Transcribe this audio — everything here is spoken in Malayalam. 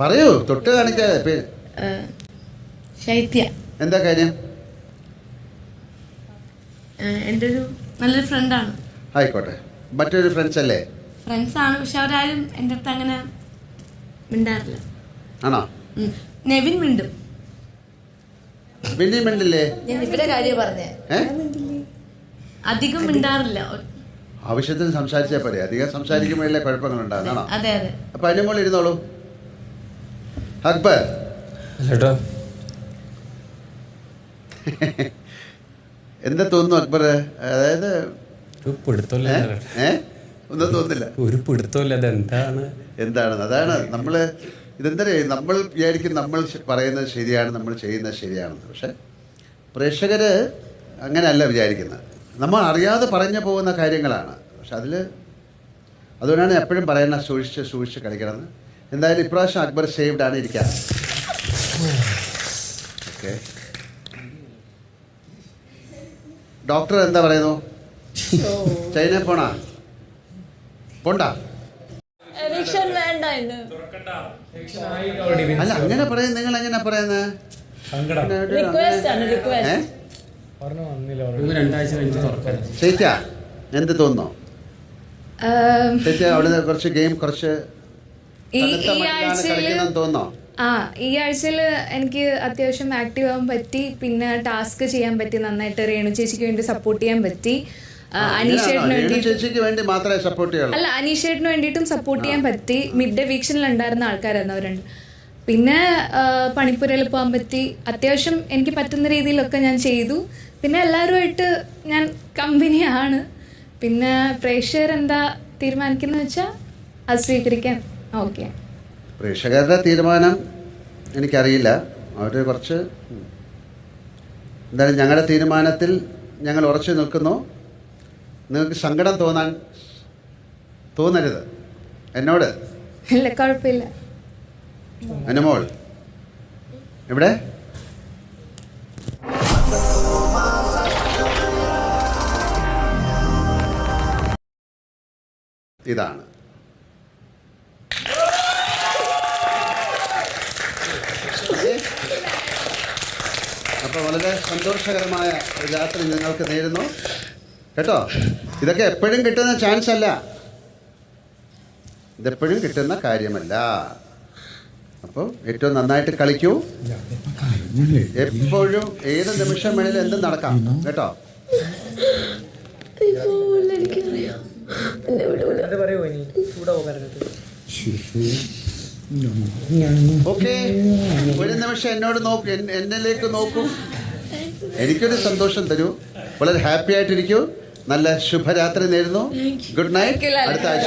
പറയൂ, തൊട്ട് കാണിക്കാ. ശൈത്യ. എന്താ കാര്യം? എൻ്റെ ഒരു നല്ലൊരു ഫ്രണ്ടാണ്. ആയിക്കോട്ടെ, മറ്റൊരു ഫ്രണ്ട്സ് അല്ലേ? ഫ്രണ്ട്സാണ്, പക്ഷെ അവരാരും എൻ്റെ അടുത്ത് അങ്ങനെ മിണ്ടാറില്ല. ആണോ? നെവിൻ മിണ്ടും. പിന്നെ മിണ്ടില്ലേ? ഞാൻ ഇവിടെ കാര്യം പറഞ്ഞേ. അധികം മിണ്ടാറില്ല. ആവശ്യത്തിന് സംസാരിച്ചാൽ പോരെ, അധികം സംസാരിക്കുമ്പോഴല്ലേ കുഴപ്പങ്ങളുണ്ടാകുന്നാണോ? അതെ അതെ. അപ്പൊ അതിനും കൂടെ ഇരുന്നോളൂ. അക്ബർ, എന്താ തോന്നുന്നു അക്ബർ? അതായത് ഒന്നും തോന്നുന്നില്ല. ഒരു പിടുത്തമില്ല. എന്താണ് അതാണ് നമ്മൾ ഇതെന്താ, നമ്മൾ വിചാരിക്കും നമ്മൾ പറയുന്നത് ശരിയാണ്, നമ്മൾ ചെയ്യുന്നത് ശരിയാണെന്ന്. പക്ഷെ പ്രേക്ഷകർ അങ്ങനെയല്ല വിചാരിക്കുന്നത്. നമ്മൾ അറിയാതെ പറഞ്ഞു പോകുന്ന കാര്യങ്ങളാണ്. പക്ഷെ അതുകൊണ്ടാണ് എപ്പോഴും പറയുന്ന സൂക്ഷിച്ച് കളിക്കണമെന്ന്. എന്തായാലും ഇപ്രാവശ്യം അക്ബർ സേവ്ഡാണ്. ഇരിക്കുക. ഓക്കെ, ഡോക്ടർ എന്താ പറയുന്നു? ചൈന പോണ്ട? അല്ല, അങ്ങനെ പറയുന്നത്. നിങ്ങൾ എങ്ങനെ പറയുന്നത്? ശൈത്യ, എന്ത് തോന്നുന്നു? ശൈത്യ, അവിടെ കുറച്ച് ഗെയിം തോന്നോ? ഈ ആഴ്ചയിൽ എനിക്ക് അത്യാവശ്യം ആക്റ്റീവ് ആവാൻ പറ്റി. പിന്നെ ടാസ്ക് ചെയ്യാൻ പറ്റി നന്നായിട്ട്. രേണു ചേച്ചിക്ക് വേണ്ടി സപ്പോർട്ട് ചെയ്യാൻ പറ്റി. അനീഷേട്ടിന് വേണ്ടിയിട്ടും സപ്പോർട്ട് ചെയ്യാൻ പറ്റി. മിഡ് ഡേ വീക്ഷനിൽ ഉണ്ടായിരുന്ന ആൾക്കാരായിരുന്നു അവരുണ്ട്. പിന്നെ പണിപ്പുരയിൽ പോകാൻ പറ്റി. അത്യാവശ്യം എനിക്ക് പറ്റുന്ന രീതിയിലൊക്കെ ഞാൻ ചെയ്തു. പിന്നെ എല്ലാവരുമായിട്ട് ഞാൻ കമ്പനിയാണ്. പിന്നെ പ്രേക്ഷകർ എന്താ തീരുമാനിക്കുന്നത് വെച്ചാൽ അത് സ്വീകരിക്കാൻ. ഓക്കെ, പ്രേക്ഷകരുടെ തീരുമാനം എനിക്കറിയില്ല. അവർ കുറച്ച് എന്തായാലും ഞങ്ങളുടെ തീരുമാനത്തിൽ ഞങ്ങൾ ഉറച്ചു നിൽക്കുന്നു. നിങ്ങൾക്ക് സങ്കടം തോന്നരുത് എന്നോട്. ഇല്ല, കുഴപ്പമില്ല. അനുമോൾ എവിടെ? ഇതാണ്. അപ്പോൾ വളരെ സന്തോഷകരമായ ഒരു രാത്രി നിങ്ങൾക്ക് നേരുന്നു കേട്ടോ. ഇതൊക്കെ എപ്പോഴും കിട്ടുന്ന ചാൻസ് അല്ല, ഇതെപ്പോഴും കിട്ടുന്ന കാര്യമല്ല. അപ്പോൾ ഏറ്റവും നന്നായിട്ട് കളിക്കൂ. എപ്പോഴും ഏത് നിമിഷം വേണേലും എന്തും നടക്കാം കേട്ടോ. ഓക്കെ, ഒരു നിമിഷം എന്നോട് നോക്കൂ, എന്നിലേക്ക് നോക്കൂ. എനിക്കൊരു സന്തോഷം തരൂ. വളരെ ഹാപ്പി ആയിട്ടിരിക്കൂ. നല്ല ശുഭരാത്രി നേരുന്നു. Good night. അടുത്ത ആഴ്ച.